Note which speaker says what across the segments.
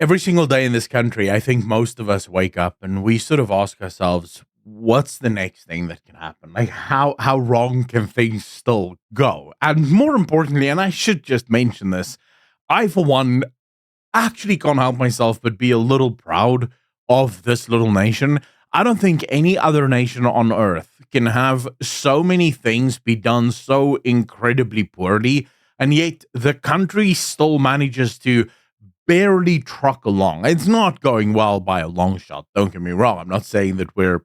Speaker 1: Every single day in this country, I think most of us wake up and we sort of ask ourselves, what's the next thing that can happen? Like how wrong can things still go? And more importantly, and I should just mention this, I for one actually can't help myself but be a little proud of this little nation. I don't think any other nation on earth can have so many things be done so incredibly poorly, and yet the country still manages to barely truck along. It's not going well by a long shot. Don't get me wrong. I'm not saying that we're,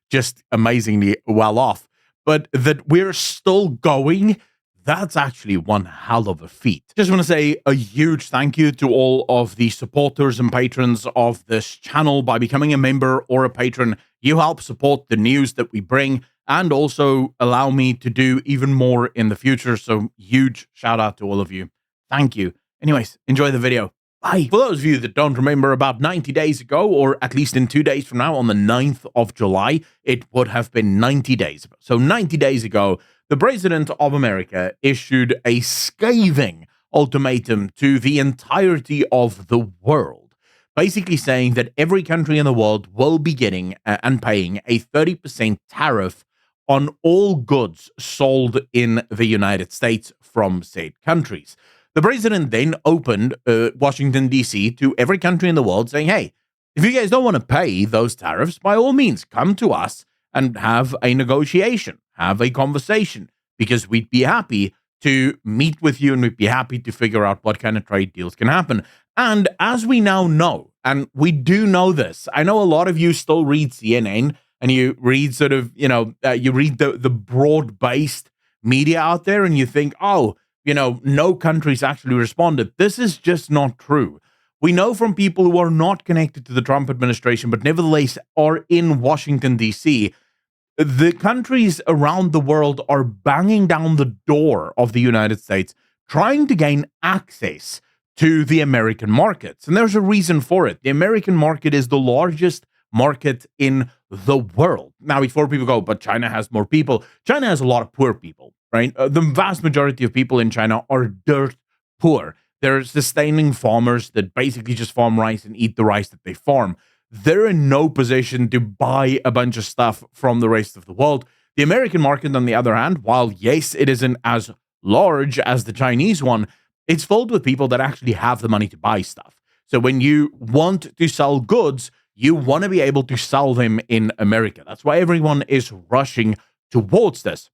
Speaker 1: just amazingly well off, but that we're still going. That's actually one hell of a feat. Just want to say a huge thank you to all of the supporters and patrons of this channel. By becoming a member or a patron, you help support the news that we bring and also allow me to do even more in the future. So huge shout out to all of you. Thank you. Anyways, enjoy the video. Bye. For those of you that don't remember, about 90 days ago, or at least in 2 days from now, on the 9th of July, it would have been 90 days. So 90 days ago, the President of America issued a scathing ultimatum to the entirety of the world, basically saying that every country in the world will be getting and paying a 30% tariff on all goods sold in the United States from said countries. The president then opened Washington, D.C. to every country in the world saying, hey, if you guys don't want to pay those tariffs, by all means, come to us and have a negotiation, have a conversation, because we'd be happy to meet with you and we'd be happy to figure out what kind of trade deals can happen. And as we now know, and we do know this, I know a lot of you still read CNN and you read sort of, you read the broad-based media out there and you think, oh, no countries actually responded. This is just not true. We know from people who are not connected to the Trump administration, but nevertheless are in Washington, D.C., the countries around the world are banging down the door of the United States, trying to gain access to the American markets. And there's a reason for it. The American market is the largest market in the world. Now, before people go, but China has more people. China has a lot of poor people, right? The vast majority of people in China are dirt poor. They're sustaining farmers that basically just farm rice and eat the rice that they farm. They're in no position to buy a bunch of stuff from the rest of the world. The American market, on the other hand, while yes, it isn't as large as the Chinese one, it's filled with people that actually have the money to buy stuff. So when you want to sell goods, you want to be able to sell them in America. That's why everyone is rushing towards this.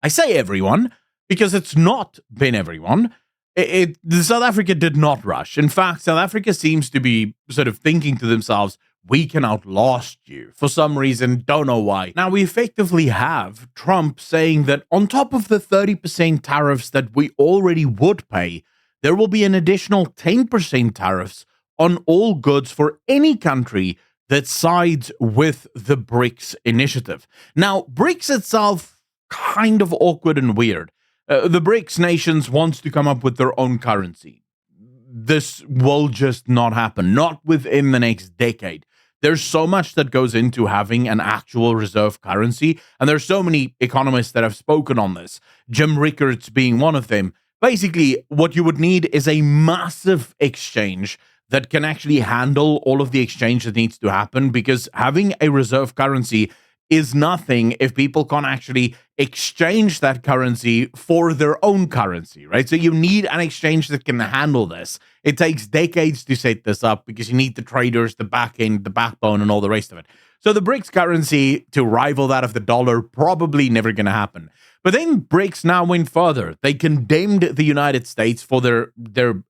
Speaker 1: I say everyone because it's not been everyone. South Africa did not rush. In fact, South Africa seems to be sort of thinking to themselves, we can outlast you for some reason, don't know why. Now, we effectively have Trump saying that on top of the 30% tariffs that we already would pay, there will be an additional 10% tariffs on all goods for any country that sides with the BRICS initiative. Now, BRICS itself, kind of awkward and weird. The BRICS nations wants to come up with their own currency. This will just not happen, not within the next decade. There's so much that goes into having an actual reserve currency, and there's so many economists that have spoken on this, Jim Rickards being one of them. Basically, what you would need is a massive exchange that can actually handle all of the exchange that needs to happen, because having a reserve currency is nothing if people can't actually exchange that currency for their own currency, right? So you need an exchange that can handle this. It takes decades to set this up because you need the traders, the back end, the backbone, and all the rest of it. So the BRICS currency to rival that of the dollar, probably never going to happen. But then BRICS now went further. They condemned the United States for their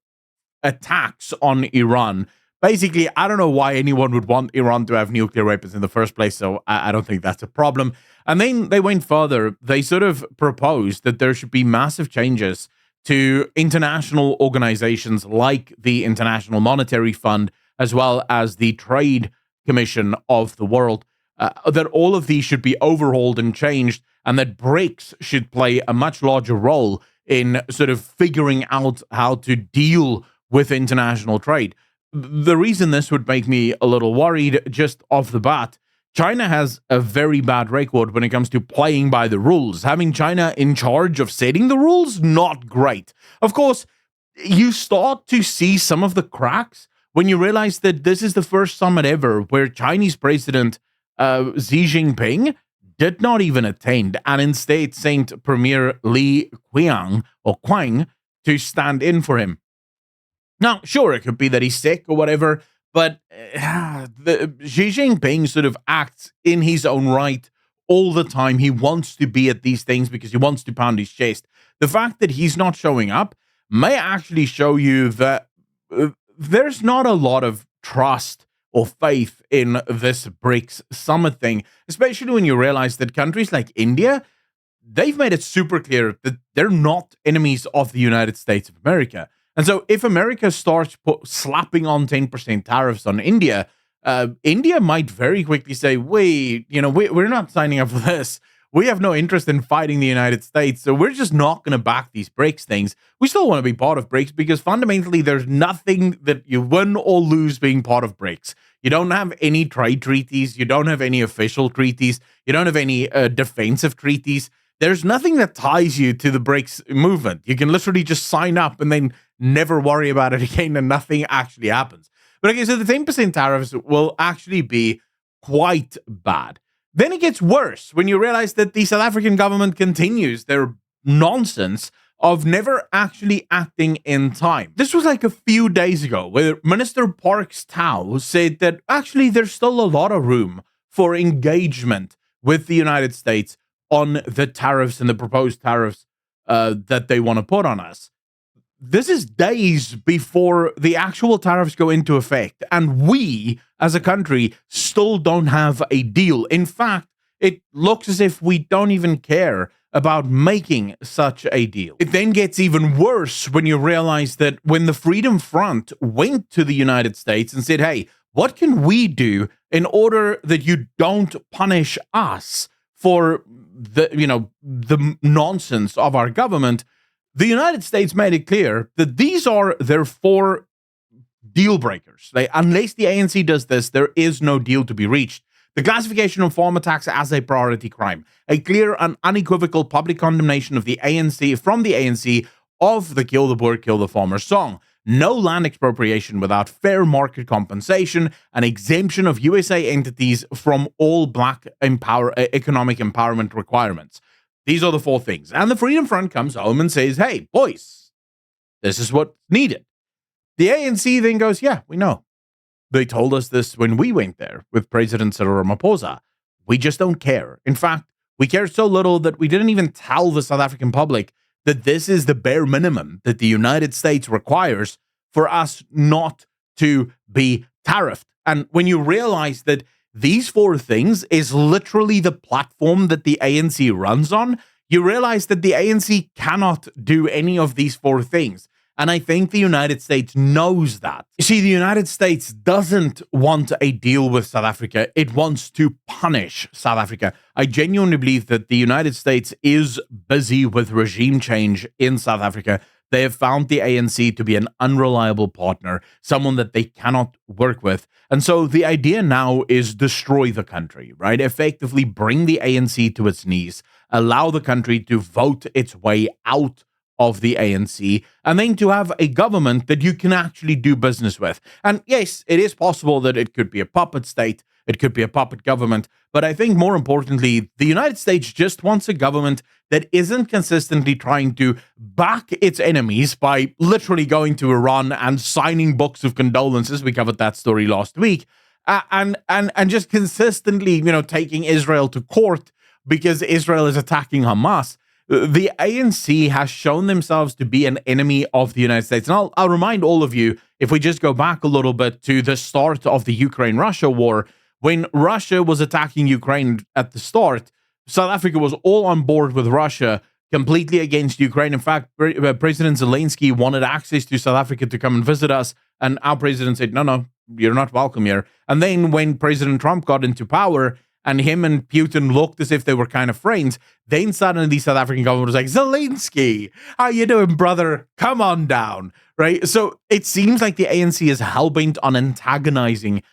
Speaker 1: attacks on Iran. Basically, I don't know why anyone would want Iran to have nuclear weapons in the first place, so I don't think that's a problem. And then they went further. They sort of proposed that there should be massive changes to international organizations like the International Monetary Fund, as well as the Trade Commission of the World, that all of these should be overhauled and changed, and that BRICS should play a much larger role in sort of figuring out how to deal with international trade. The reason this would make me a little worried just off the bat, China has a very bad record when it comes to playing by the rules. Having China in charge of setting the rules, not great. Of course, you start to see some of the cracks when you realize that this is the first summit ever where Chinese President Xi Jinping did not even attend and instead sent Premier Li Qiang to stand in for him. Now, sure, it could be that he's sick or whatever, but Xi Jinping sort of acts in his own right all the time. He wants to be at these things because he wants to pound his chest. The fact that he's not showing up may actually show you that there's not a lot of trust or faith in this BRICS summit thing, especially when you realize that countries like India, they've made it super clear that they're not enemies of the United States of America. And so if America starts slapping on 10% tariffs on India, India might very quickly say, wait, we're not signing up for this. We have no interest in fighting the United States, so we're just not going to back these BRICS things. We still want to be part of BRICS because fundamentally there's nothing that you win or lose being part of BRICS. You don't have any trade treaties. You don't have any official treaties. You don't have any defensive treaties. There's nothing that ties you to the BRICS movement. You can literally just sign up and then never worry about it again and nothing actually happens. But okay, so the 10% tariffs will actually be quite bad. Then it gets worse when you realize that the South African government continues their nonsense of never actually acting in time. This was like a few days ago where Minister Parks Tau said that actually there's still a lot of room for engagement with the United States on the tariffs and the proposed tariffs that they want to put on us. This is days before the actual tariffs go into effect, and we, as a country, still don't have a deal. In fact, it looks as if we don't even care about making such a deal. It then gets even worse when you realize that when the Freedom Front went to the United States and said, hey, what can we do in order that you don't punish us for the nonsense of our government? The United States made it clear that these are their 4 deal breakers. Unless the ANC does this, there is no deal to be reached. The classification of farm attacks as a priority crime, a clear and unequivocal public condemnation of the ANC from the ANC of the Kill the Boer, Kill the Farmer song, no land expropriation without fair market compensation, an exemption of USA entities from all black economic empowerment requirements. These are the 4 things. And the Freedom Front comes home and says, hey, boys, this is what's needed. The ANC then goes, yeah, we know. They told us this when we went there with President Cyril Ramaphosa. We just don't care. In fact, we care so little that we didn't even tell the South African public that this is the bare minimum that the United States requires for us not to be tariffed. And when you realize that these 4 things is literally the platform that the ANC runs on, you realize that the ANC cannot do any of these 4 things. And I think the United States knows that. You see, the United States doesn't want a deal with South Africa. It wants to punish South Africa. I genuinely believe that the United States is busy with regime change in South Africa. They have found the ANC to be an unreliable partner, someone that they cannot work with. And so the idea now is destroy the country, right? Effectively bring the ANC to its knees, allow the country to vote its way out of the ANC, and then to have a government that you can actually do business with. And yes, it is possible that it could be a puppet state, it could be a puppet government, but I think more importantly, the United States just wants a government that isn't consistently trying to back its enemies by literally going to Iran and signing books of condolences. We covered that story last week, and just consistently, taking Israel to court because Israel is attacking Hamas. The ANC has shown themselves to be an enemy of the United States. And I'll remind all of you, if we just go back a little bit to the start of the Ukraine-Russia war, when Russia was attacking Ukraine at the start, South Africa was all on board with Russia, completely against Ukraine. In fact, President Zelensky wanted access to South Africa to come and visit us, and our president said, no, you're not welcome here. And then when President Trump got into power, and him and Putin looked as if they were kind of friends, then suddenly the South African government was like, Zelensky, how you doing, brother? Come on down, right? So it seems like the ANC is hell-bent on antagonizing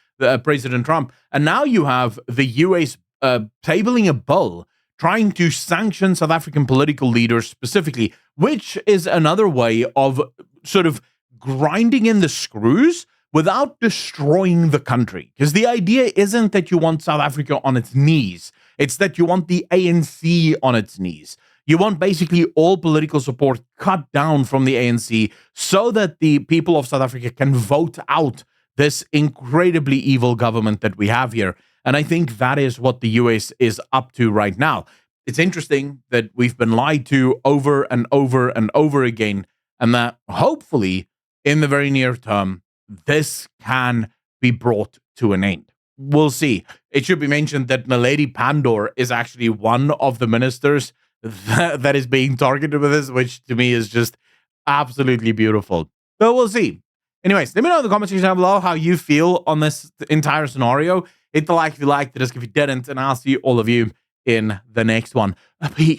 Speaker 1: President Trump. And now you have the US tabling a bill trying to sanction South African political leaders specifically, which is another way of sort of grinding in the screws without destroying the country. Because the idea isn't that you want South Africa on its knees, it's that you want the ANC on its knees. You want basically all political support cut down from the ANC so that the people of South Africa can vote out this incredibly evil government that we have here. And I think that is what the US is up to right now. It's interesting that we've been lied to over and over and over again, and that hopefully in the very near term, this can be brought to an end. We'll see. It should be mentioned that Naledi Pandor is actually one of the ministers that is being targeted with this, which to me is just absolutely beautiful. But we'll see. Anyways, let me know in the comment section down below how you feel on this entire scenario. Hit the like if you liked it, if you didn't, and I'll see all of you in the next one. Peace.